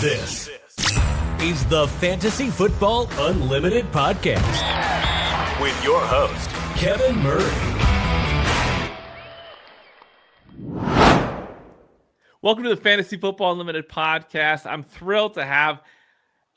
This is the Fantasy Football Unlimited podcast with your host, Kevin Murray. Welcome to the Fantasy Football Unlimited podcast. I'm thrilled to have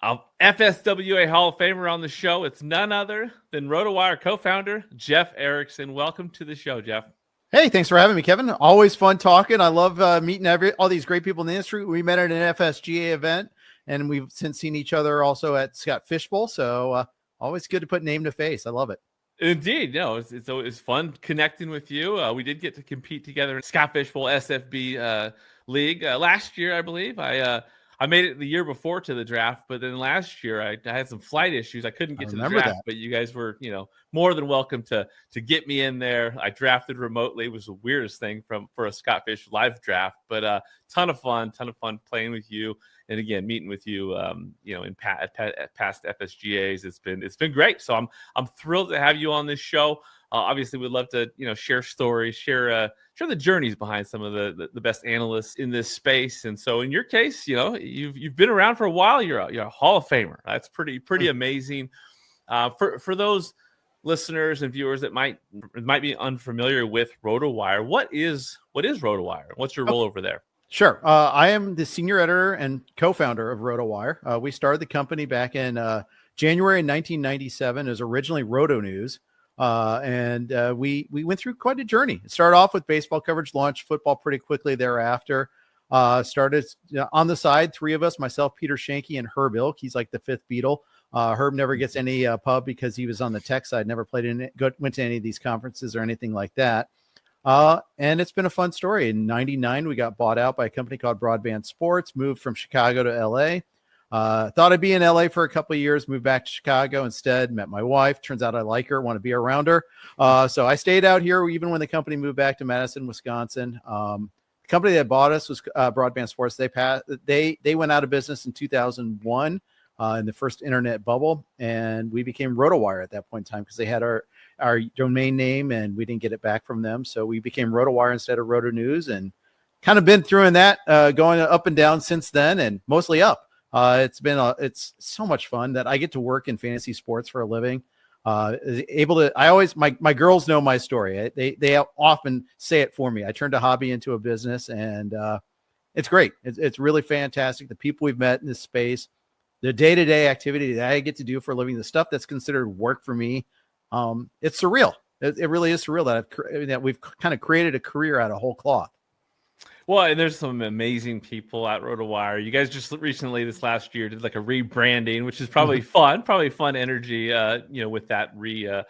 a FSWA Hall of Famer on the show. It's none other than RotoWire co-founder Jeff Erickson. Welcome to the show, Jeff. Hey, thanks for having me, Kevin. Always fun talking. I love meeting all these great people in the industry. We met at an FSGA event, and we've since seen each other also at Scott Fishbowl. So always good to put name to face. I love it. Indeed. No, it's always fun connecting with you. We did get to compete together in Scott Fishbowl SFB League last year, I believe. I made it the year before to the draft, but then last year I had some flight issues. I couldn't get to the draft, but you guys were, more than welcome to get me in there. I drafted remotely. It was the weirdest thing for a Scott Fish live draft, but ton of fun playing with you. And again, meeting with you, in past FSGAs, it's been great. So I'm thrilled to have you on this show. Obviously, we'd love to share stories, share the journeys behind some of the best analysts in this space. And so, in your case, you've been around for a while. You're a Hall of Famer. That's pretty amazing. For those listeners and viewers that might be unfamiliar with RotoWire, what is RotoWire? What's your role over there? Sure. I am the senior editor and co-founder of RotoWire. We started the company back in January 1997. It was originally Roto News. And we went through quite a journey. It started off with baseball coverage, launched football pretty quickly thereafter. Started on the side, three of us, myself, Peter Shanky, and Herb Ilk. He's like the fifth Beatle. Herb never gets any pub because he was on the tech side, never went to any of these conferences or anything like that. And it's been a fun story. In 99, we got bought out by a company called Broadband Sports, moved from Chicago to LA. Thought I'd be in LA for a couple of years, moved back to Chicago instead, met my wife. Turns out I like her, want to be around her. So I stayed out here even when the company moved back to Madison, Wisconsin. The company that bought us was Broadband Sports. They went out of business in 2001 in the first internet bubble, and we became RotoWire at that point in time because they had our domain name and we didn't get it back from them. So we became RotoWire instead of Roto News, and kind of been through that, going up and down since then, and mostly up. It's so much fun that I get to work in fantasy sports for a living. My girls know my story. They often say it for me. I turned a hobby into a business, and it's great. It's really fantastic. The people we've met in this space, the day-to-day activity that I get to do for a living, the stuff that's considered work for me. It's surreal. It really is surreal that we've kind of created a career out of whole cloth. Well, and there's some amazing people at RotoWire. You guys just recently, this last year, did like a rebranding, which is probably fun energy, with that that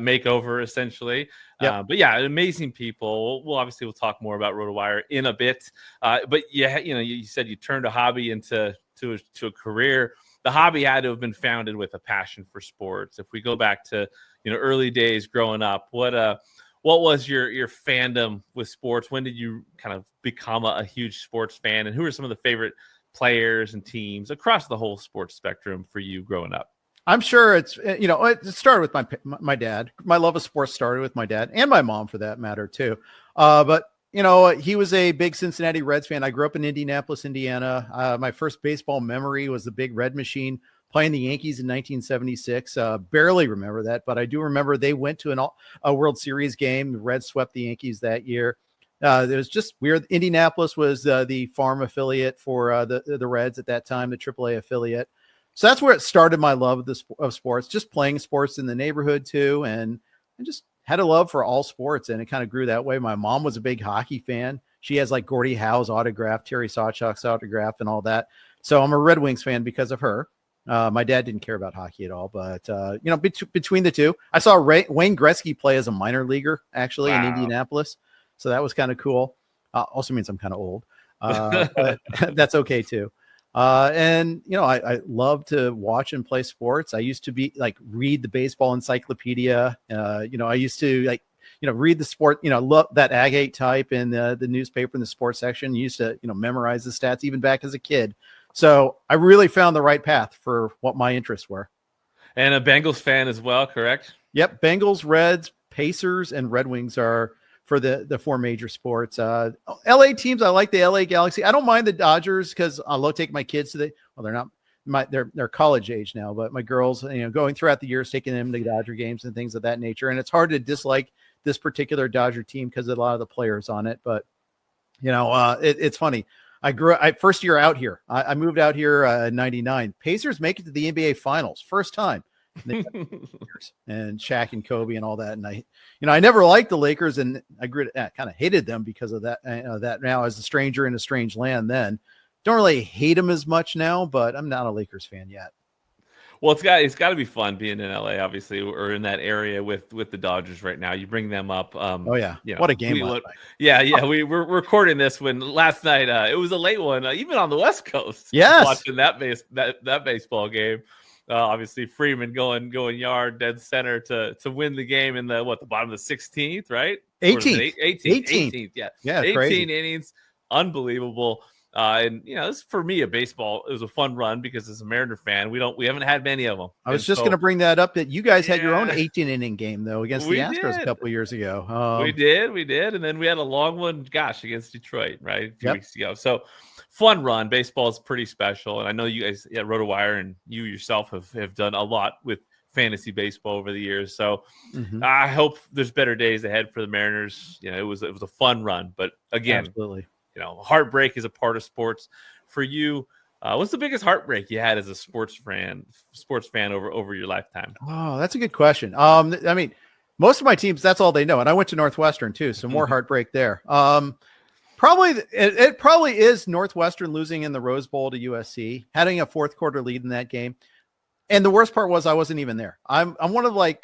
makeover essentially. Yep. But yeah, amazing people. We'll talk more about RotoWire in a bit. But yeah, you said you turned a hobby into a career. The hobby had to have been founded with a passion for sports. If we go back to early days growing up, what was your fandom with sports? When did you kind of become a huge sports fan? And who are some of the favorite players and teams across the whole sports spectrum for you growing up? I'm sure it started with my dad. My love of sports started with my dad and my mom for that matter too. But he was a big Cincinnati Reds fan. I grew up in Indianapolis, Indiana. My first baseball memory was the Big Red Machine playing the Yankees in 1976. Barely remember that, but I do remember they went to a World Series game. The Reds swept the Yankees that year. It was just weird. Indianapolis was the farm affiliate for the Reds at that time, the AAA affiliate. So that's where it started, my love of sports, just playing sports in the neighborhood too. And I just had a love for all sports, and it kind of grew that way. My mom was a big hockey fan. She has like Gordie Howe's autograph, Terry Sawchuk's autograph, and all that. So I'm a Red Wings fan because of her. My dad didn't care about hockey at all, but between the two, I saw Wayne Gretzky play as a minor leaguer actually in Indianapolis. So that was kind of cool. Also means I'm kind of old, but that's okay too. I love to watch and play sports. I used to read the baseball encyclopedia. I used to read the sport, love that Ag 8 type in the newspaper in the sports section. Used to, memorize the stats even back as a kid. So I really found the right path for what my interests were. And a Bengals fan as well, correct? Yep. Bengals, Reds, Pacers, and Red Wings are for the four major sports. LA teams, I like the LA Galaxy. I don't mind the Dodgers because I love taking my kids to they're not they're college age now, but my girls, going throughout the years, taking them to Dodger games and things of that nature. And it's hard to dislike this particular Dodger team because of a lot of the players on it. But it's funny. First year out here, I moved out here in '99. Pacers make it to the NBA Finals, first time. And Shaq and Kobe and all that. And I never liked the Lakers, and I kind of hated them because of that. That now as a stranger in a strange land. Then don't really hate them as much now, but I'm not a Lakers fan yet. Well, it's got to be fun being in LA, obviously, or in that area with the Dodgers right now. You bring them up. Oh yeah, what a game! Yeah. We're recording this when last night it was a late one, even on the West Coast. Yes, watching that baseball game. Obviously, Freeman going yard dead center to win the game in the bottom of the 16th, right? 18th. Yeah, 18 crazy. Innings, unbelievable. And this for me, it was a fun run because as a Mariner fan, we haven't had many of them. I was just going to bring that up that you guys had your own 18-inning game though against the Astros a couple of years ago. We did, and then we had a long one, against Detroit, right, a few weeks ago. So fun run. Baseball is pretty special, and I know you guys at RotoWire and you yourself have done a lot with fantasy baseball over the years. So I hope there's better days ahead for the Mariners. It was a fun run, but again, absolutely. Heartbreak is a part of sports. For you, what's the biggest heartbreak you had as a sports fan over your lifetime? Oh, that's a good question. I mean, most of my teams, that's all they know. And I went to Northwestern too, so more heartbreak there. Probably it probably is Northwestern losing in the Rose Bowl to USC, having a fourth quarter lead in that game. And the worst part was I wasn't even there. I'm one of I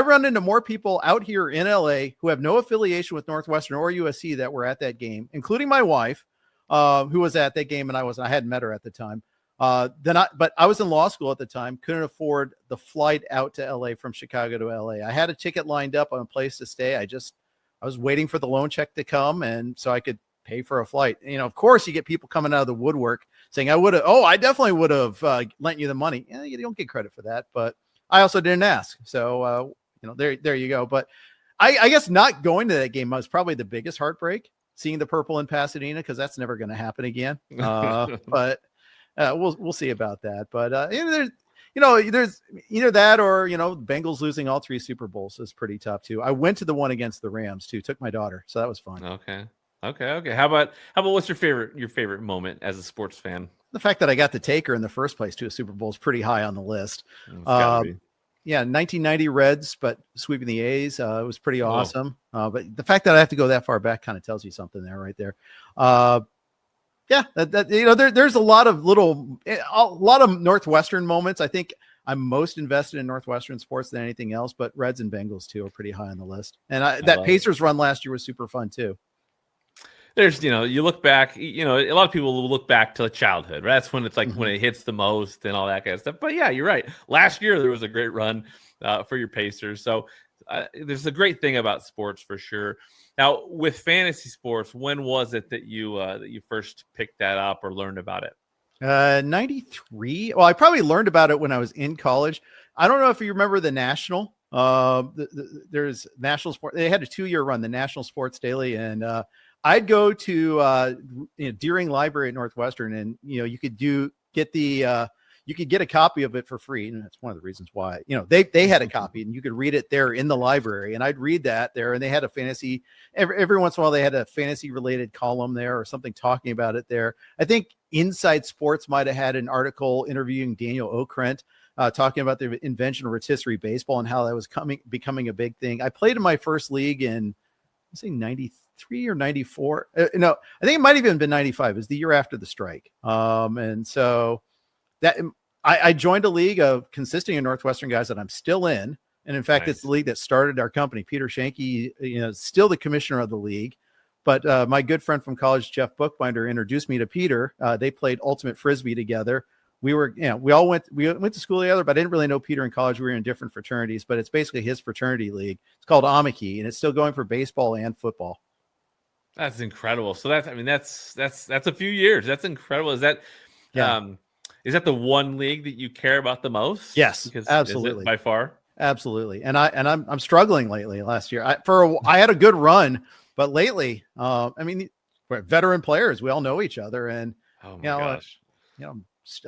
run into more people out here in LA who have no affiliation with Northwestern or USC that were at that game, including my wife, who was at that game, and I hadn't met her at the time. But I was in law school at the time, couldn't afford the flight out to LA from Chicago to LA. I had a ticket lined up on a place to stay. I was waiting for the loan check to come, and so I could pay for a flight. Of course, you get people coming out of the woodwork saying, I definitely would have lent you the money. You don't get credit for that, but I also didn't ask. So, there you go. But I guess not going to that game was probably the biggest heartbreak, seeing the purple in Pasadena, because that's never going to happen again. But we'll see about that. But there's either that or, Bengals losing all three Super Bowls is pretty tough too. I went to the one against the Rams too, took my daughter. So that was fun. Okay. How about what's your favorite moment as a sports fan? The fact that I got to take her in the first place to a Super Bowl is pretty high on the list. 1990 Reds, but sweeping the A's, it was pretty awesome. But the fact that I have to go that far back kind of tells you something there, right there. There's a lot of Northwestern moments. I think I'm most invested in Northwestern sports than anything else, but Reds and Bengals too are pretty high on the list. And that Pacers run last year was super fun too. There's, you look back, a lot of people will look back to childhood, right? That's when it's like when it hits the most and all that kind of stuff. But yeah, you're right. Last year, there was a great run for your Pacers. So there's a great thing about sports for sure. Now, with fantasy sports, when was it that you first picked that up or learned about it? 93. Well, I probably learned about it when I was in college. I don't know if you remember the National. There's National Sport. They had a 2-year run, the National Sports Daily, and I'd go to Deering Library at Northwestern, and you could get a copy of it for free, and that's one of the reasons why they had a copy, and you could read it there in the library. And I'd read that there, and they had a fantasy every once in a while. They had a fantasy related column there or something talking about it there. I think Inside Sports might have had an article interviewing Daniel Okrent, talking about the invention of rotisserie baseball and how that was becoming a big thing. I played in my first league in, I say 93 or 94. No, I think it might have even been 95. It was the year after the strike. And so that I joined a league consisting of Northwestern guys that I'm still in. And in fact, It's the league that started our company. Peter Shanky, still the commissioner of the league. But my good friend from college, Jeff Bookbinder, introduced me to Peter. They played Ultimate Frisbee together. We all went to school together, but I didn't really know Peter in college. We were in different fraternities, but it's basically his fraternity league. It's called Amaki, and it's still going for baseball and football. That's incredible. So that's a few years. That's incredible. Is that the one league that you care about the most? Yes, because absolutely. Is it by far? Absolutely. And I'm struggling lately. Last year, I had a good run, but lately, I mean, we're veteran players. We all know each other, and Oh my you know, gosh.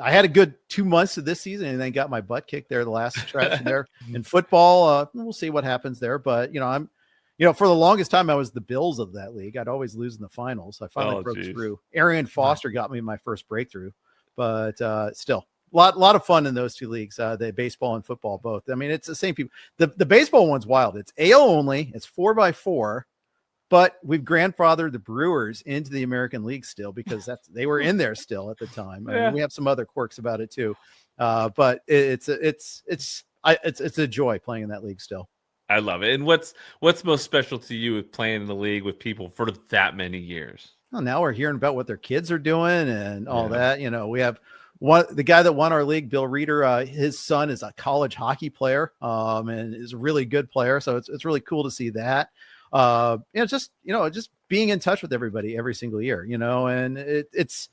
I had a good 2 months of this season, and then got my butt kicked there the last stretch there in football. We'll see what happens there, but for the longest time, I was the Bills of that league. I'd always lose in the finals. I finally broke through. Arian Foster got me my first breakthrough, but still. Lot of fun in those two leagues, the baseball and football both. I mean, it's the same people. The baseball one's wild. It's AL only. It's 4x4, but we've grandfathered the Brewers into the American League still because they were in there still at the time. I mean, we have some other quirks about it too, but it's a joy playing in that league still. I love it. And what's most special to you with playing in the league with people for that many years? Well, now we're hearing about what their kids are doing and all that. We have. The guy that won our league, Bill Reeder, his son is a college hockey player, and is a really good player. So it's really cool to see that. Just being in touch with everybody every single year, and it's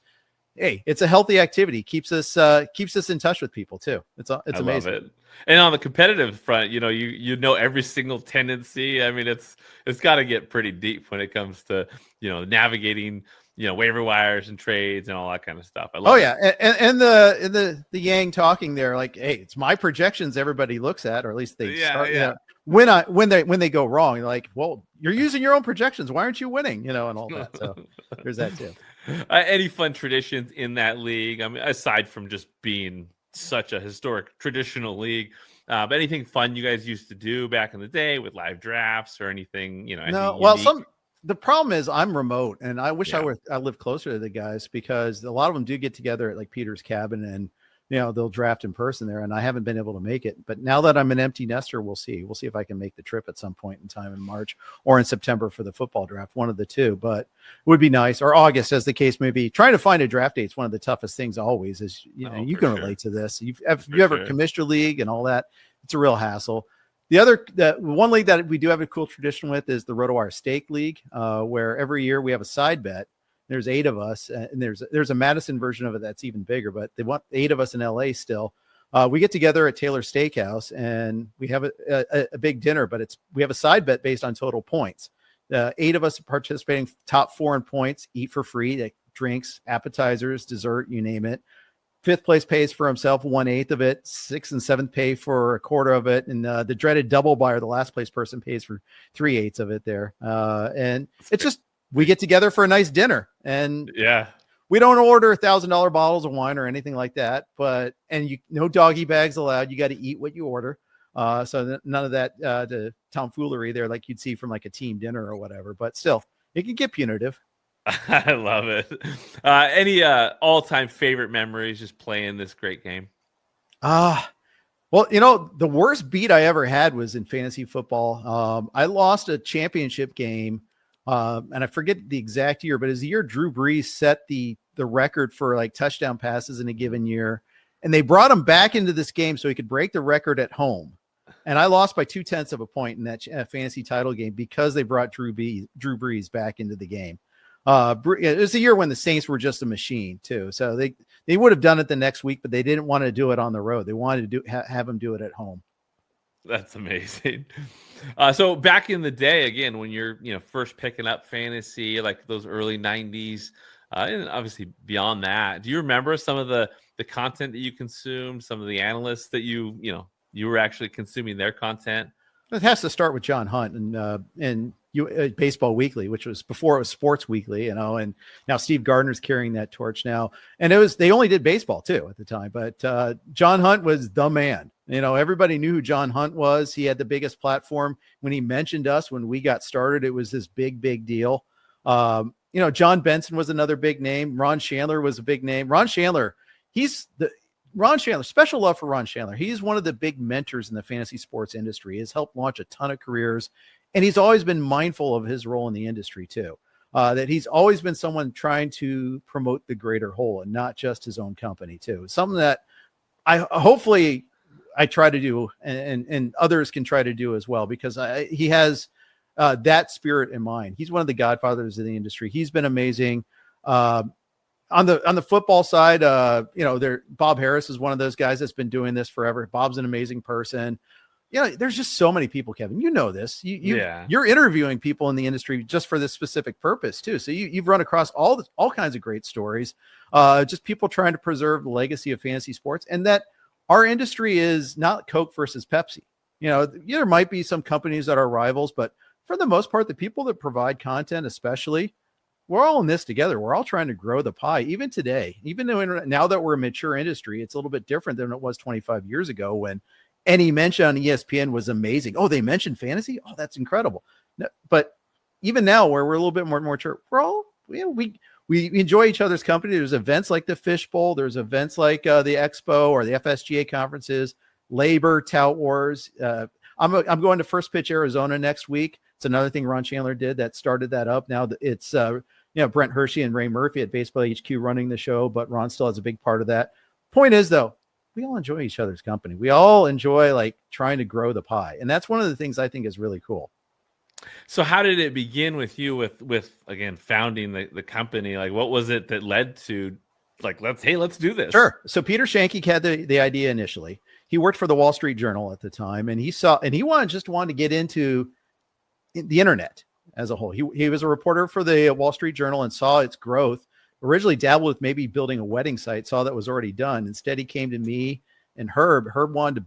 a healthy activity. Keeps us in touch with people too. It's amazing. Love it. And on the competitive front, you know every single tendency. I mean, it's got to get pretty deep when it comes to navigating waiver wires and trades and all that kind of stuff. I love it. And the Yang talking there, like, hey, it's my projections everybody looks at, or at least they start. Yeah. When they go wrong, they're like, well, you're using your own projections. Why aren't you winning? And all that. So there's that too. Any fun traditions in that league? I mean, aside from just being such a historic traditional league, but anything fun you guys used to do back in the day with live drafts or anything? No, well, the problem is I'm remote, and I wish I lived closer to the guys, because a lot of them do get together at like Peter's cabin, and they'll draft in person there, and I haven't been able to make it. But now that I'm an empty nester, we'll see if I can make the trip at some point in time in March or in September for the football draft, one of the two. But it would be nice, or August, as the case may be. Trying to find a draft date is one of the toughest things always. Is you can relate to this. Have you ever commissioned a league and all that? It's a real hassle. The one league that we do have a cool tradition with is the RotoWire Stake League, where every year we have a side bet. There's 8 of us, and there's a Madison version of it that's even bigger, but they want 8 of us in LA still. We get together at Taylor Steakhouse, and we have a big dinner, but we have a side bet based on total points. 8 of us participating, top 4 in points, eat for free, like drinks, appetizers, dessert, you name it. 5th place pays for himself 1/8 of it. 6th and 7th pay for 1/4 of it, and the dreaded double buyer, the last place person, pays for 3/8 of it there. And it's just, we get together for a nice dinner, and we don't order $1,000 bottles of wine or anything like that. And no doggy bags allowed. You got to eat what you order. So none of that the tomfoolery there, like you'd see from like a team dinner or whatever. But still, it can get punitive. I love it. Any all-time favorite memories just playing this great game? Well, the worst beat I ever had was in fantasy football. I lost a championship game, and I forget the exact year, but it was the year Drew Brees set the record for like touchdown passes in a given year, and they brought him back into this game so he could break the record at home. And I lost by 0.2 of a point in that fantasy title game because they brought Drew Brees back into the game. It was a year when the Saints were just a machine too. So they would have done it the next week, but they didn't want to do it on the road. They wanted to have him do it at home. That's amazing. So back in the day, again, when you're, first picking up fantasy, like those early 90s, and obviously beyond that, do you remember some of the content that you consumed, some of the analysts that you were actually consuming their content? It has to start with John Hunt and Baseball Weekly, which was before it was Sports Weekly, and now Steve Gardner's carrying that torch now. And they only did baseball too at the time, but John Hunt was the man. Everybody knew who John Hunt was. He had the biggest platform. When he mentioned us, when we got started, it was this big deal. John Benson was another big name. Ron Chandler was a big name. Ron Chandler, special love for Ron Chandler. He's one of the big mentors in the fantasy sports industry. He's helped launch a ton of careers, and he's always been mindful of his role in the industry too. That he's always been someone trying to promote the greater whole and not just his own company too. Something that hopefully I try to do, and others can try to do as well, because he has that spirit in mind. He's one of the godfathers of the industry. He's been amazing. On the football side, Bob Harris is one of those guys that's been doing this forever. Bob's an amazing person. there's just so many people, Kevin. You know this. You're interviewing people in the industry just for this specific purpose too. So you've run across all kinds of great stories. Just people trying to preserve the legacy of fantasy sports, and that our industry is not Coke versus Pepsi. There might be some companies that are rivals, but for the most part, the people that provide content, especially, we're all in this together. We're all trying to grow the pie. Even today, even though now that we're a mature industry, it's a little bit different than it was 25 years ago when any mention on ESPN was amazing. Oh, they mentioned fantasy. Oh, that's incredible. No, but even now, where we're a little bit more mature, we're all we enjoy each other's company. There's events like the Fish Bowl. There's events like the Expo or the FSGA conferences, Labor, Tout Wars. I'm going to First Pitch Arizona next week. It's another thing Ron Chandler did that started that up. Now it's Brent Hershey and Ray Murphy at Baseball HQ running the show, but Ron still has a big part of that. Point is, though, we all enjoy each other's company. We all enjoy trying to grow the pie. And that's one of the things I think is really cool. So how did it begin with you with again, founding the company? Like, what was it that led to let's do this? Sure. So Peter Shanky had the idea initially. He worked for the Wall Street Journal at the time, and he wanted to get into the internet as a whole. He was a reporter for the Wall Street Journal and saw its growth. Originally dabbled with maybe building a wedding site, saw that was already done. Instead, he came to me and Herb. Herb wanted to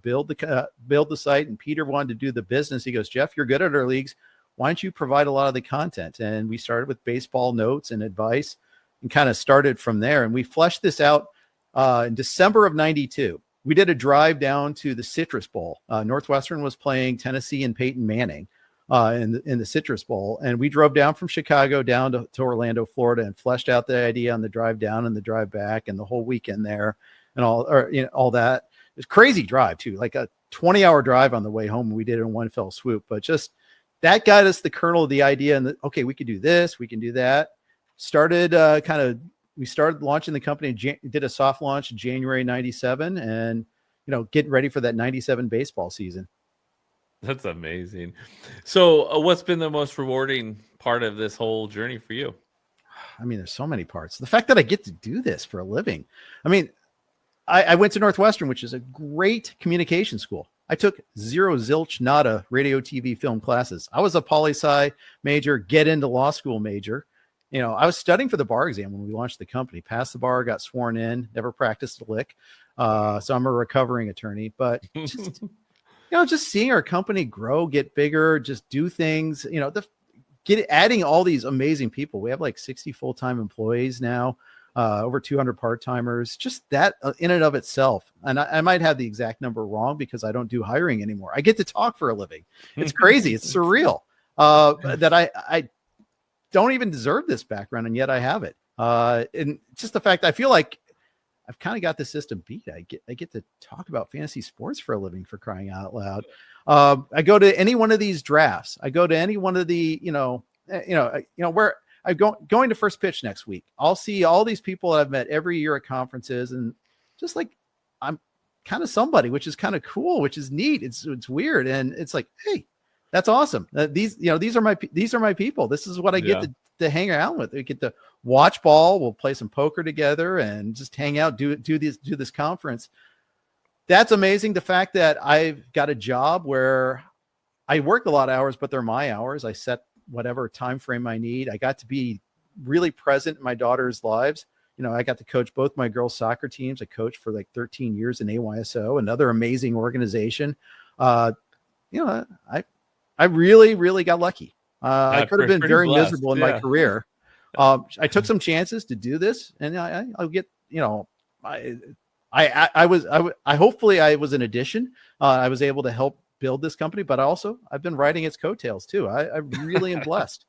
build the site, and Peter wanted to do the business. He goes, Jeff, you're good at our leagues. Why don't you provide a lot of the content? And we started with baseball notes and advice and kind of started from there. And we fleshed this out in December of 92. We did a drive down to the Citrus Bowl. Northwestern was playing Tennessee and Peyton Manning in the Citrus Bowl. And we drove down from Chicago down to Orlando, Florida, and fleshed out the idea on the drive down and the drive back and the whole weekend there and all that. It's a crazy drive too, like a 20-hour drive on the way home. We did it in one fell swoop, but just that got us the kernel of the idea. And okay, we could do this, we can do that. We started launching the company, did a soft launch in January 97 and, getting ready for that 97 baseball season. That's amazing. So what's been the most rewarding part of this whole journey for you? I mean, there's so many parts. The fact that I get to do this for a living. I mean, I went to Northwestern, which is a great communication school. I took zero zilch nada radio, TV, film classes. I was a poli-sci major, get into law school major. I was studying for the bar exam when we launched the company, passed the bar, got sworn in, never practiced a lick. So I'm a recovering attorney, but just seeing our company grow, get bigger, just do things, adding all these amazing people. We have like 60 full-time employees now, over 200 part-timers, just that in and of itself. And I might have the exact number wrong because I don't do hiring anymore. I get to talk for a living. It's crazy. It's surreal that I don't even deserve this background, and yet I have it. And just the fact I feel like I've kind of got the system beat. I get to talk about fantasy sports for a living, for crying out loud. I go to any one of these drafts. I go to any one of the, where I'm going to First Pitch next week. I'll see all these people that I've met every year at conferences, and just like I'm kind of somebody, which is kind of cool, which is neat. It's weird, and it's like, hey, that's awesome. These are my people. This is what I get to hang out with. We get to watch ball. We'll play some poker together and just hang out, do this conference. That's amazing. The fact that I've got a job where I work a lot of hours, but they're my hours. I set whatever time frame I need. I got to be really present in my daughter's lives. I got to coach both my girls' soccer teams. I coached for like 13 years in AYSO, another amazing organization. I really, really got lucky. I could have been very blessed, miserable in my career. I took some chances to do this, and I'll get, hopefully I was an addition. I was able to help build this company, but I've been riding its coattails too. I really am blessed.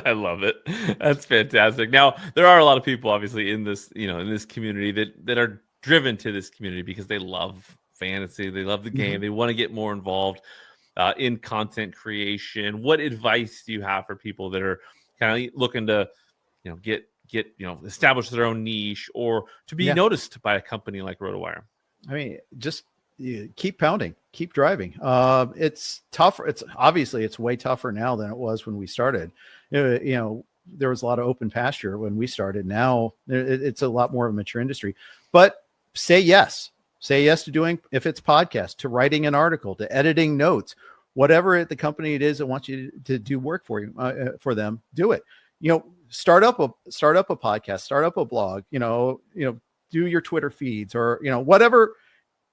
I love it. That's fantastic. Now, there are a lot of people obviously in this, in this community that are driven to this community because they love fantasy. They love the game. Mm-hmm. They want to get more involved in content creation. What advice do you have for people that are kind of looking to, get establish their own niche or to be noticed by a company like RotoWire? I mean, just keep pounding, keep driving. It's tougher. It's way tougher now than it was when we started. There was a lot of open pasture when we started. Now it's a lot more of a mature industry, but say yes Say yes to doing, if it's podcast, to writing an article, to editing notes, whatever the company it is that wants you to do work for you, for them, do it. Start up a podcast, start up a blog, do your Twitter feeds, or, whatever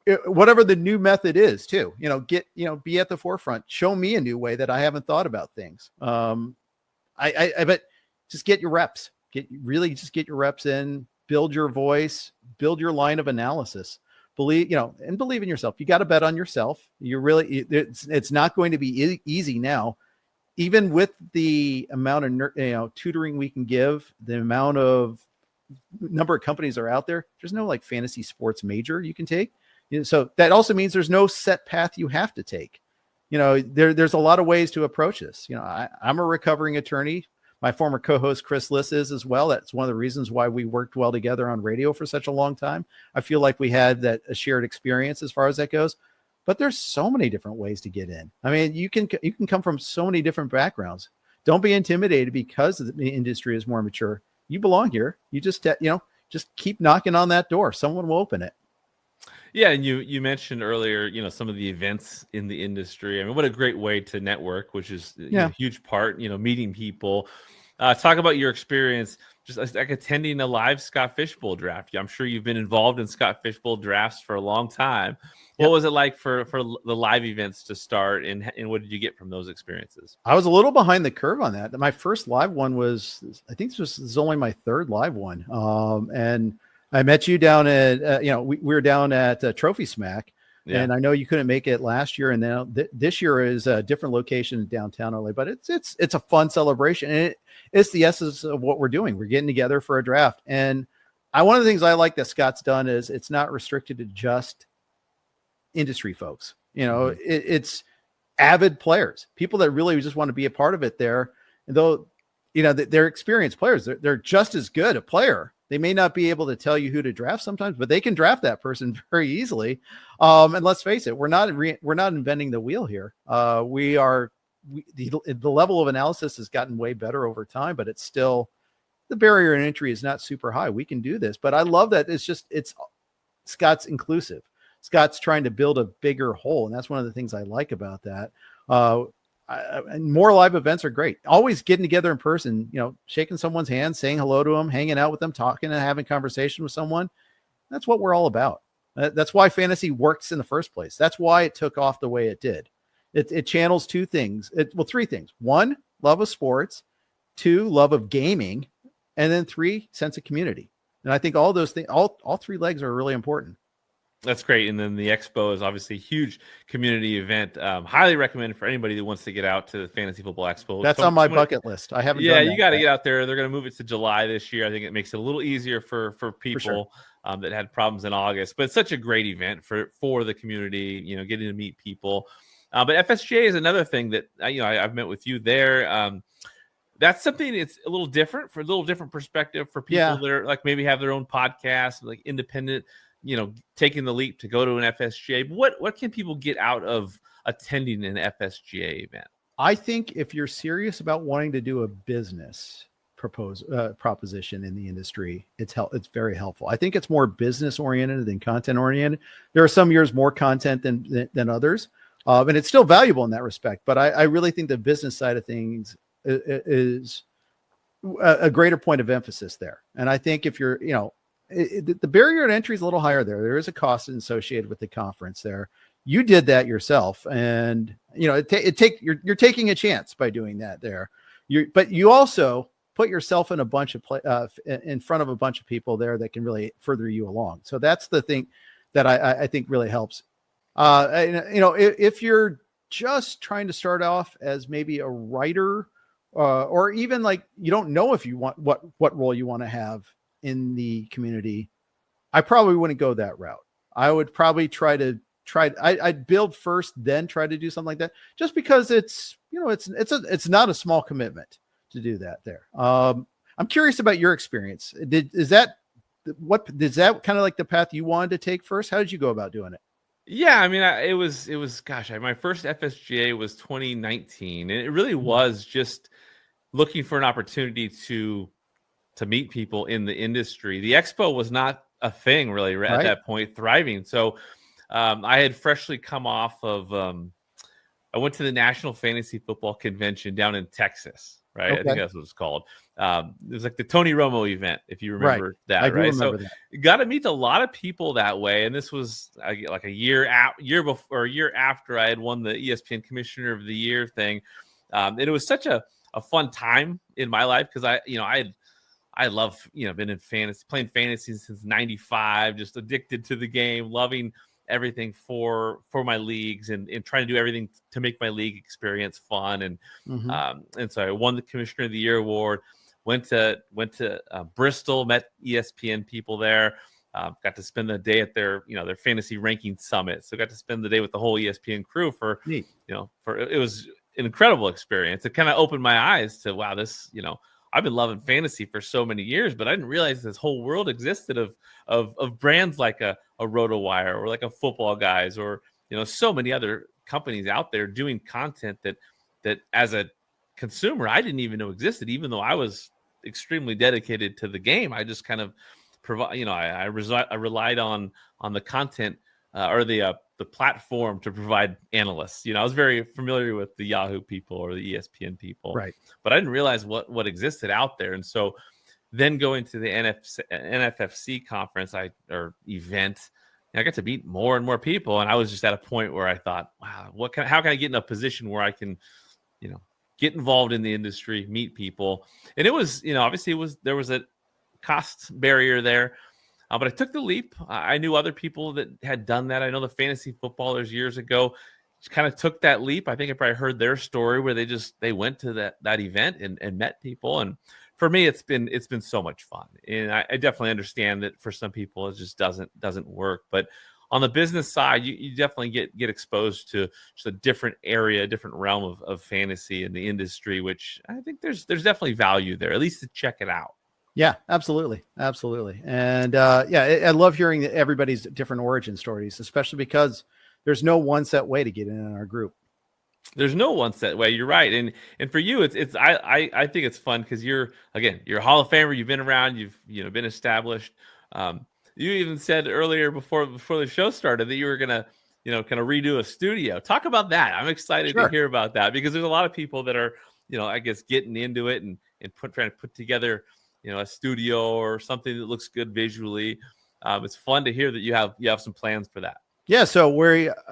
the new method is too, be at the forefront, show me a new way that I haven't thought about things. I bet just get your reps, get your reps in, build your voice, build your line of analysis, believe in yourself. You got to bet on yourself. It's not going to be easy now, even with the amount of tutoring we can give, the amount of number of companies are out there. There's no like fantasy sports major you can take. So that also means there's no set path you have to take. There's a lot of ways to approach this. I'm a recovering attorney. My former co-host Chris Liss is as well. That's one of the reasons why we worked well together on radio for such a long time. I feel like we had a shared experience as far as that goes. But there's so many different ways to get in. I mean, you can come from so many different backgrounds. Don't be intimidated because the industry is more mature. You belong here. You just keep knocking on that door. Someone will open it. Yeah, and you mentioned earlier, some of the events in the industry. I mean, what a great way to network, which is a huge part, meeting people. Talk about your experience just like attending a live Scott Fishbowl draft. I'm sure you've been involved in Scott Fishbowl drafts for a long time. What was it like for the live events to start, and what did you get from those experiences? I was a little behind the curve on that. My first live one was, I think this is only my third live one. And I met you down at, we were down at Trophy Smack, and I know you couldn't make it last year. And now this year is a different location in downtown LA, but it's a fun celebration. And it's the essence of what we're doing. We're getting together for a draft. And one of the things I like that Scott's done is it's not restricted to just industry folks. It's avid players, people that really just want to be a part of it there. And though, they're experienced players, they're just as good a player. They may not be able to tell you who to draft sometimes, but they can draft that person very easily. And let's face it, we're not inventing the wheel here. The level of analysis has gotten way better over time, but it's still, the barrier in entry is not super high. We can do this, but I love that it's Scott's inclusive. Scott's trying to build a bigger whole, and that's one of the things I like about that. And more live events are great. Always getting together in person, shaking someone's hand, saying hello to them, hanging out with them, talking and having conversation with someone. That's what we're all about. That's why fantasy works in the first place. That's why it took off the way it did. It channels three things. One, love of sports. Two, love of gaming. And then three, sense of community. And I think all those things, all three legs are really important. That's great. And then the Expo is obviously a huge community event. Highly recommended for anybody that wants to get out to the Fantasy Football Expo. That's on my bucket list. I haven't. Yeah, you got to get out there. They're going to move it to July this year. I think it makes it a little easier for people that had problems in August. But it's such a great event for the community. Getting to meet people. But FSGA is another thing that I've met with you there. That's something it's a little different perspective for people that are like maybe have their own podcast, like independent. Taking the leap to go to an FSGA. What can people get out of attending an FSGA event? I think if you're serious about wanting to do a business proposition in the industry, it's very helpful. I think it's more business oriented than content oriented. There are some years more content than others, and it's still valuable in that respect. But I really think the business side of things is a greater point of emphasis there. And I think if you're, the barrier to entry is a little higher there. There is a cost associated with the conference there. You did that yourself, and you're taking a chance by doing that there. But you also put yourself in in front of a bunch of people there that can really further you along. So that's the thing that I think really helps. If you're just trying to start off as maybe a writer, or even like you don't know if you want what role you want to have in the community, I probably wouldn't go that route. I would probably I'd build first, then try to do something like that, just because it's not a small commitment to do that there. I'm curious about your experience. Is that kind of like the path you wanted to take first? How did you go about doing it? Yeah, I mean, it was my first FSGA was 2019, and it really was just looking for an opportunity to meet people in the industry. The Expo was not a thing really at that point, thriving. So I had freshly come off of I went to the National Fantasy Football Convention down in Texas, right? Okay. I think that's what it's called. It was like the Tony Romo event, if you remember that, I do right? remember So that. got to meet a lot of people that way. And this was like a year after I had won the ESPN Commissioner of the Year thing. And it was such a fun time in my life because I love, been in fantasy, playing fantasy since 95, just addicted to the game, loving everything for my leagues and trying to do everything to make my league experience fun. And so I won the Commissioner of the Year award, went to Bristol, met ESPN people there, got to spend the day at their fantasy ranking summit. So got to spend the day with the whole ESPN crew it was an incredible experience. It kind of opened my eyes to, wow, this, I've been loving fantasy for so many years, but I didn't realize this whole world existed of brands like a RotoWire or like a Football Guys or, so many other companies out there doing content that as a consumer, I didn't even know existed, even though I was extremely dedicated to the game. I just kind of provide, I relied on the content or the platform to provide analysts. I was very familiar with the Yahoo people or the ESPN people, right? But I didn't realize what existed out there. And so then going to the NFFC conference or event, I got to meet more and more people. And I was just at a point where I thought, wow, how can I get in a position where I can, get involved in the industry, meet people. And it was, obviously there was a cost barrier there. But I took the leap. I knew other people that had done that. I know the fantasy footballers years ago just kind of took that leap. I think I probably heard their story where they went to that event and met people. And for me, it's been so much fun. And I definitely understand that for some people it just doesn't work. But on the business side, you definitely get exposed to just a different area, a different realm of fantasy in the industry, which I think there's definitely value there, at least to check it out. Yeah, absolutely. And I love hearing everybody's different origin stories, especially because there's no one set way to get in our group. There's no one set way. You're right. And for you, I think it's fun because you're a Hall of Famer. You've been around, you've been established. You even said earlier before the show started that you were gonna, kind of redo a studio. Talk about that. I'm excited to hear about that because there's a lot of people that are, I guess getting into it and trying to put together, a studio or something that looks good visually. It's fun to hear that you have some plans for that. Yeah. So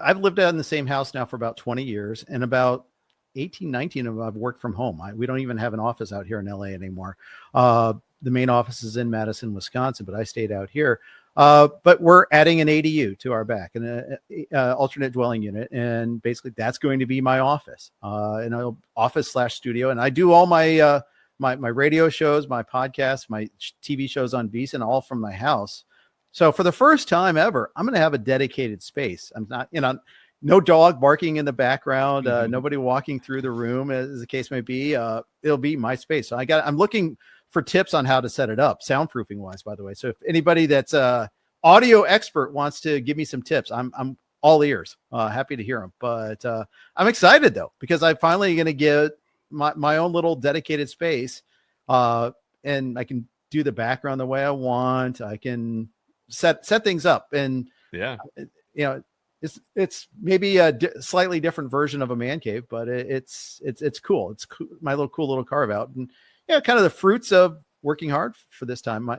I've lived out in the same house now for about 20 years and about 18, 19 of them I've worked from home. We don't even have an office out here in LA anymore. The main office is in Madison, Wisconsin, but I stayed out here. But we're adding an ADU to our back and an alternate dwelling unit. And basically that's going to be my office, an office/studio. And I do all my, my radio shows, my podcasts, my TV shows on VEASAN, all from my house. So for the first time ever, I'm going to have a dedicated space. I'm not, no dog barking in the background, nobody walking through the room, as the case may be. It'll be my space. So I'm looking for tips on how to set it up, soundproofing wise, by the way. So if anybody that's a audio expert wants to give me some tips, I'm all ears. Happy to hear them. But I'm excited though, because I'm finally going to get my own little dedicated space, and I can do the background the way I want. I can set things up, and it's maybe a slightly different version of a man cave, but it's cool. It's cool, my cool little carve out, and kind of the fruits of working hard for this time.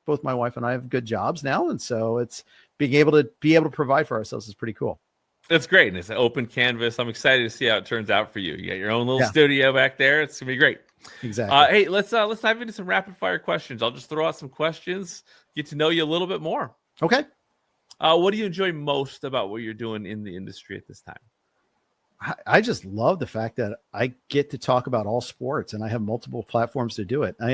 Both my wife and I have good jobs now, and so it's being able to provide for ourselves is pretty cool. That's great. And it's an open canvas. I'm excited to see how it turns out for you. You got your own little studio back there. It's gonna be great. Exactly. Hey, let's dive into some rapid fire questions. I'll just throw out some questions, get to know you a little bit more. Okay. What do you enjoy most about what you're doing in the industry at this time? I just love the fact that I get to talk about all sports and I have multiple platforms to do it. I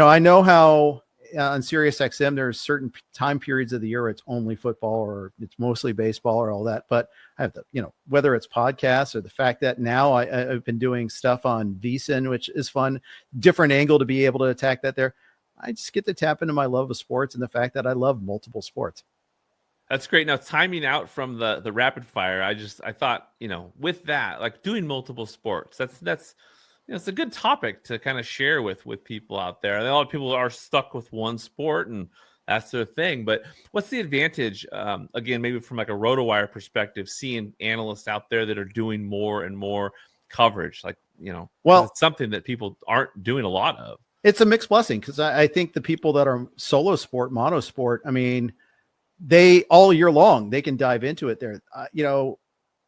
know how on Sirius XM, there's certain time periods of the year where it's only football or it's mostly baseball or all that. But I have to, whether it's podcasts or the fact that now I've been doing stuff on VEASAN, which is fun, different angle to be able to attack that there. I just get to tap into my love of sports and the fact that I love multiple sports. That's great. Now, timing out from the rapid fire, I thought, with that, like doing multiple sports, that's it's a good topic to kind of share with people out there. A lot of people are stuck with one sport, and That's their thing. But what's the advantage, again, maybe from like a RotoWire perspective, seeing analysts out there that are doing more and more coverage, like, well, it's something that people aren't doing a lot of. It's a mixed blessing because I think the people that are solo sport, monosport, I mean, they all year long, they can dive into it there.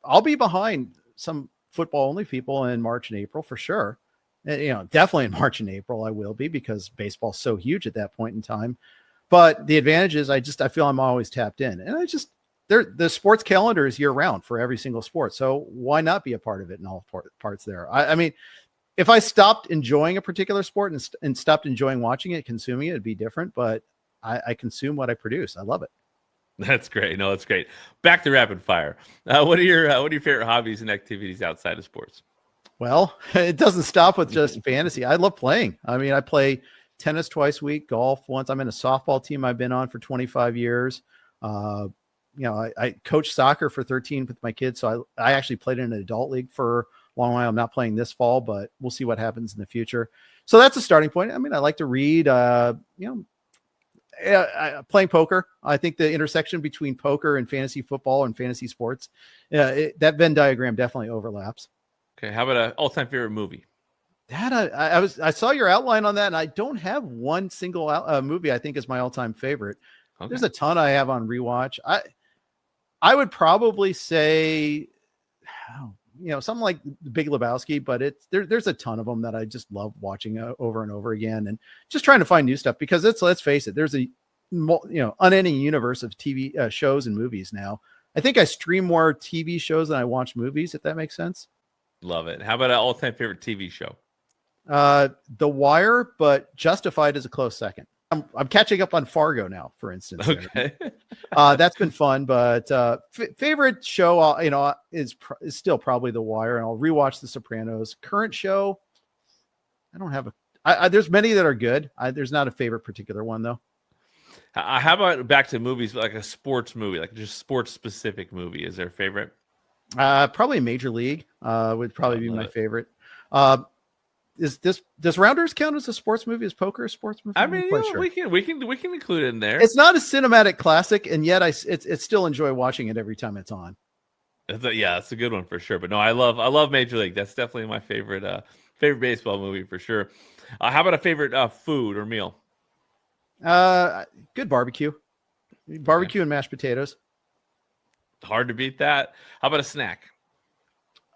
I'll be behind some football only people in March and April for sure. And, definitely in March and April, I will be because baseball's so huge at that point in time. But the advantage is I feel I'm always tapped in, and the sports calendar is year round for every single sport. So why not be a part of it in all parts there? I mean, if I stopped enjoying a particular sport and stopped enjoying watching it, consuming it, it'd be different, but I consume what I produce. I love it. That's great. No, that's great. Back to rapid fire. What are your favorite hobbies and activities outside of sports? Well, it doesn't stop with just fantasy. I love playing. I mean, I play tennis twice a week, golf once. I'm in a softball team I've been on for 25 years. I coached soccer for 13 with my kids. So I actually played in an adult league for a long while. I'm not playing this fall, but we'll see what happens in the future. So that's a starting point. I mean, I like to read, playing poker. I think the intersection between poker and fantasy football and fantasy sports, that Venn diagram definitely overlaps. Okay. How about an all-time favorite movie? That I saw your outline on that, and I don't have one single movie I think is my all-time favorite. Okay. There's a ton I have on rewatch. I would probably say, something like The Big Lebowski, but there's a ton of them that I just love watching over and over again, and just trying to find new stuff because let's face it, there's a unending universe of TV shows and movies now. I think I stream more TV shows than I watch movies, if that makes sense. Love it. How about an all-time favorite TV show? The Wire, but Justified is a close second. I'm catching up on Fargo now, for instance. Okay. That's been fun, but favorite show, is still probably The Wire, and I'll rewatch The Sopranos. Current show, I don't have there's many that are good. There's not a favorite particular one though. How about back to movies, like a sports movie, like just sports specific movie? Is there a favorite? Probably Major League would probably be my favorite. Does Rounders count as a sports movie? Is poker a sports movie? I mean, we can include it in there. It's not a cinematic classic, and yet I still enjoy watching it every time it's on. That's a good one for sure. But no, I love Major League. That's definitely my favorite baseball movie for sure. How about a favorite food or meal? Good barbecue and mashed potatoes. Hard to beat that. How about a snack?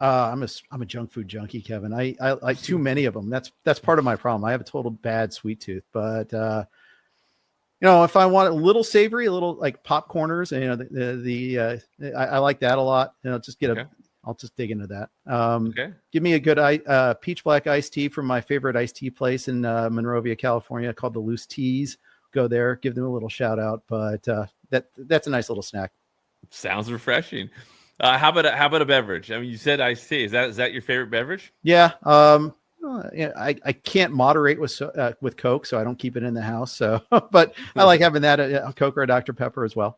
I'm a junk food junkie, Kevin. I like too many of them. That's part of my problem. I have a total bad sweet tooth, but if I want a little savory, a little like popcorners, and I like that a lot. I'll just dig into that. Give me a good peach black iced tea from my favorite iced tea place in Monrovia, California, called the Loose Teas. Go there, give them a little shout out. But that's a nice little snack. Sounds refreshing. How about a beverage? I mean, you said iced tea. Is that your favorite beverage? Yeah. I can't moderate with Coke, so I don't keep it in the house. So, but I like having that a Coke or a Dr. Pepper as well.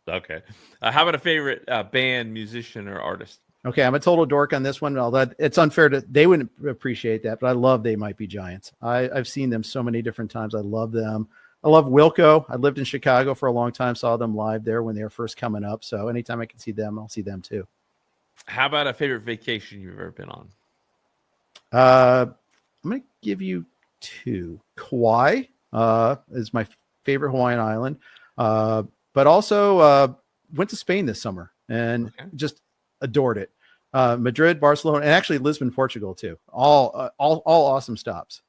Okay. How about a favorite band, musician, or artist? Okay, I'm a total dork on this one. Although it's unfair they wouldn't appreciate that, but I love They Might Be Giants. I've seen them so many different times. I love them. I love Wilco. I lived in Chicago for a long time, saw them live there when they were first coming up. So anytime I can see them, I'll see them too. How about a favorite vacation you've ever been on? I'm going to give you two. Kauai is my favorite Hawaiian island, but also went to Spain this summer and just adored it. Madrid, Barcelona, and actually Lisbon, Portugal too. All awesome stops.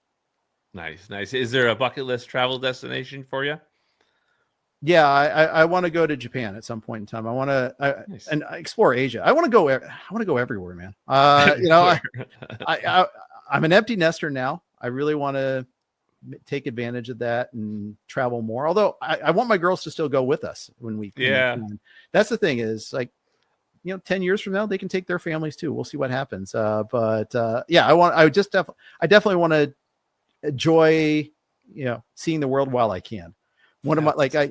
Nice. Is there a bucket list travel destination for you? Yeah, I want to go to Japan at some point in time. I want to and explore Asia. I want to go everywhere, man. I'm an empty nester now. I really want to take advantage of that and travel more. Although I want my girls to still go with us when we. Yeah. That's the thing is 10 years from now, they can take their families too. We'll see what happens. I definitely want to enjoy, seeing the world while I can. One of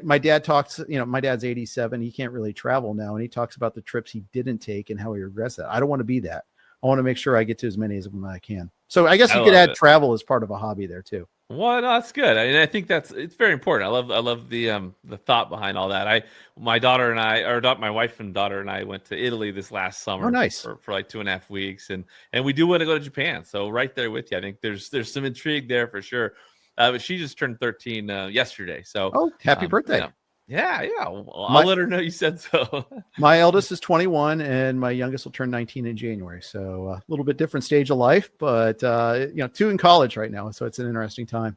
my dad talks, my dad's 87. He can't really travel now. And he talks about the trips he didn't take and how he regrets that. I don't want to be that. I want to make sure I get to as many as I can. So I guess you could add travel as part of a hobby there too. Well, no, that's good. I think it's very important. I love the thought behind all that. My daughter and I, or not my wife and daughter and I, went to Italy this last summer. Oh, nice. For like 2.5 weeks, and we do want to go to Japan. So right there with you, I think there's some intrigue there for sure. But she just turned 13 yesterday. So happy birthday! Yeah. I'll let her know you said so. My eldest is 21, and my youngest will turn 19 in January. So a little bit different stage of life, but 2 in college right now. So it's an interesting time.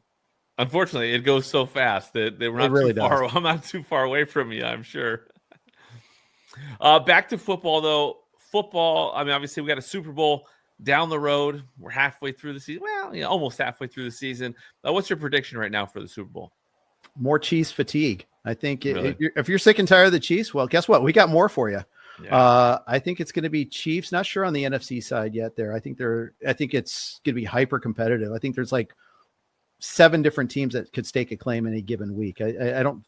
Unfortunately, it goes so fast that we're not too far. I'm not too far away from you, I'm sure. Back to football, though. Football, I mean, obviously, we got a Super Bowl down the road. We're halfway through the season. Well, almost halfway through the season. What's your prediction right now for the Super Bowl? More Chiefs fatigue. I think Really? if you're sick and tired of the Chiefs, well, guess what? We got more for you. Yeah. I think it's going to be Chiefs. Not sure on the NFC side yet. I think it's going to be hyper competitive. I think there's like 7 different teams that could stake a claim in a given week. I don't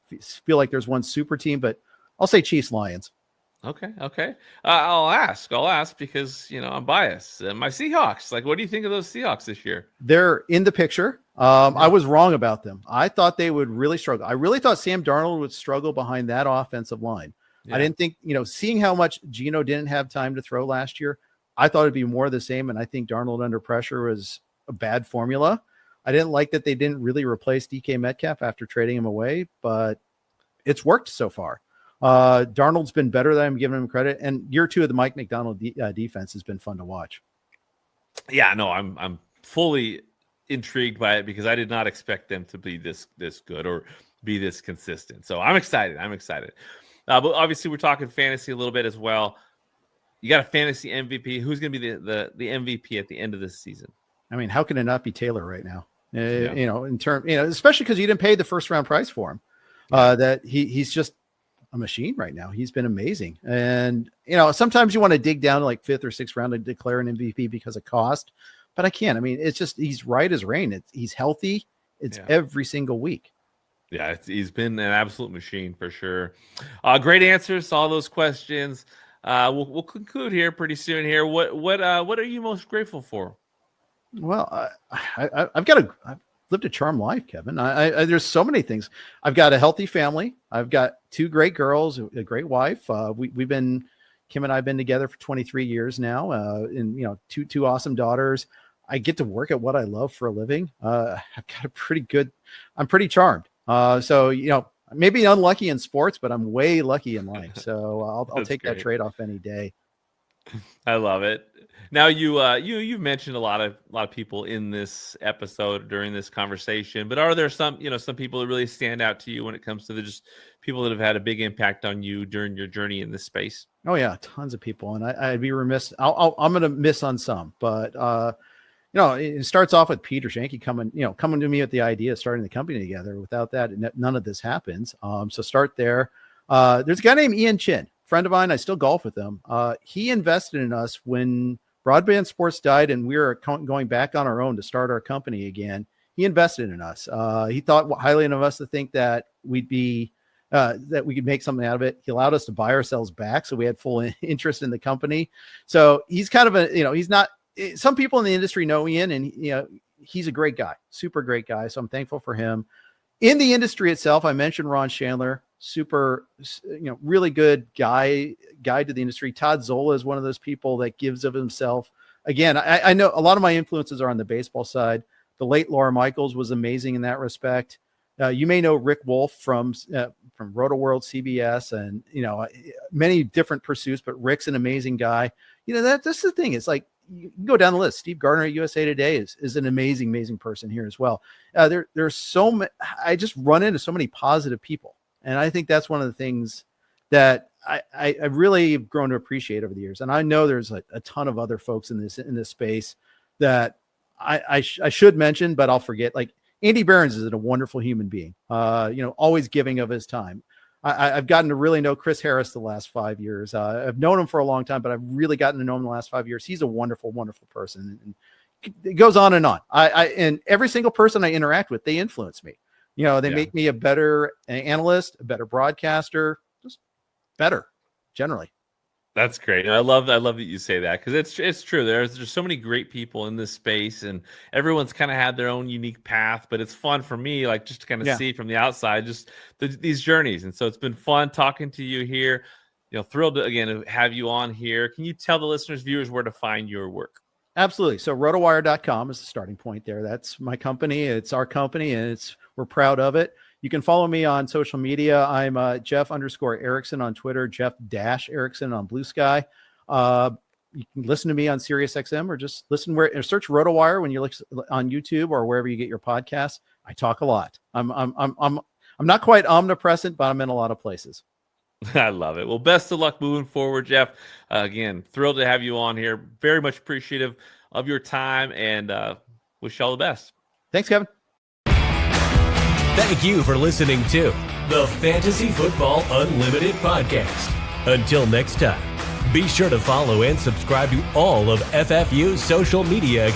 feel like there's one super team, but I'll say Chiefs Lions. Okay. I'll ask because I'm biased. My Seahawks. Like, what do you think of those Seahawks this year? They're in the picture. I was wrong about them. I thought they would really struggle. I really thought Sam Darnold would struggle behind that offensive line. Yeah. I didn't think, seeing how much Geno didn't have time to throw last year, I thought it'd be more of the same. And I think Darnold under pressure was a bad formula. I didn't like that they didn't really replace DK Metcalf after trading him away, but it's worked so far. Darnold's been better than I'm giving him credit. And year 2 of the Mike McDonald defense has been fun to watch. Yeah, no, I'm fully intrigued by it because I did not expect them to be this good or be this consistent. So I'm excited. But obviously we're talking fantasy a little bit as well. You got a fantasy MVP. Who's going to be the MVP at the end of this season? I mean, how can it not be Taylor right now? In term, especially because you didn't pay the first round price for him. That he's just a machine right now. He's been amazing. And, sometimes you want to dig down to like 5th or 6th round to declare an MVP because of cost, but I can't. I mean, it's just, he's right as rain. He's healthy. It's every single week. Yeah. He's been an absolute machine for sure. Great answers to all those questions. We'll conclude here pretty soon here. What are you most grateful for? Well, I've lived a charmed life, Kevin. There's so many things. I've got a healthy family. I've got 2 great girls, a great wife. Kim and I have been together for 23 years now. And 2 awesome daughters. I get to work at what I love for a living. I've got I'm pretty charmed. So, maybe unlucky in sports, but I'm way lucky in life. So I'll take that trade-off any day. I love it. Now you've mentioned a lot of people in this episode during this conversation, but are there some people that really stand out to you when it comes to just people that have had a big impact on you during your journey in this space? Oh yeah, tons of people, and I'd be remiss. I'm going to miss on some, but it starts off with Peter Shanky coming to me with the idea of starting the company together. Without that, none of this happens. So start there. There's a guy named Ian Chin, friend of mine. I still golf with him. He invested in us when Broadband Sports died and we were going back on our own to start our company again. He invested in us. He thought highly of us to think that we'd be that we could make something out of it. He allowed us to buy ourselves back, so we had full interest in the company. So he's kind of he's not. Some people in the industry know Ian, and he's a great guy, super great guy. So I'm thankful for him. In the industry itself, I mentioned Ron Chandler, super, really good guide to the industry. Todd Zola is one of those people that gives of himself. Again, I know a lot of my influences are on the baseball side. The late Laura Michaels was amazing in that respect. You may know Rick Wolf from RotoWire CBS and, many different pursuits, but Rick's an amazing guy. That's the thing. It's like, you can go down the list. Steve Gardner at USA Today is an amazing person here as well. There's so many, I just run into so many positive people. And I think that's one of the things that I really have grown to appreciate over the years. And I know there's a ton of other folks in this space that I should mention, but I'll forget. Like Andy Behrens is a wonderful human being, always giving of his time. I've gotten to really know Chris Harris the last 5 years. I've known him for a long time, but I've really gotten to know him the last 5 years. He's a wonderful person. And it goes on and on. And every single person I interact with, they influence me. They make me a better analyst, a better broadcaster, just better generally. That's great. I love that you say that, because it's true. There's so many great people in this space, and everyone's kind of had their own unique path. But it's fun for me, like, just to kind of see from the outside just these journeys. And so it's been fun talking to you here. Thrilled to, again, to have you on here. Can you tell the listeners, viewers, where to find your work? Absolutely. So rotowire.com is the starting point there. That's my company. It's our company, and we're proud of it. You can follow me on social media. I'm Jeff_Erickson on Twitter, Jeff-Erickson on Blue Sky. You can listen to me on SiriusXM, or just listen or search RotoWire when you look on YouTube or wherever you get your podcasts. I talk a lot. I'm not quite omnipresent, but I'm in a lot of places. I love it. Well, best of luck moving forward, Jeff. Again, thrilled to have you on here. Very much appreciative of your time, and wish you all the best. Thanks, Kevin. Thank you for listening to the Fantasy Football Unlimited podcast. Until next time, be sure to follow and subscribe to all of FFU's social media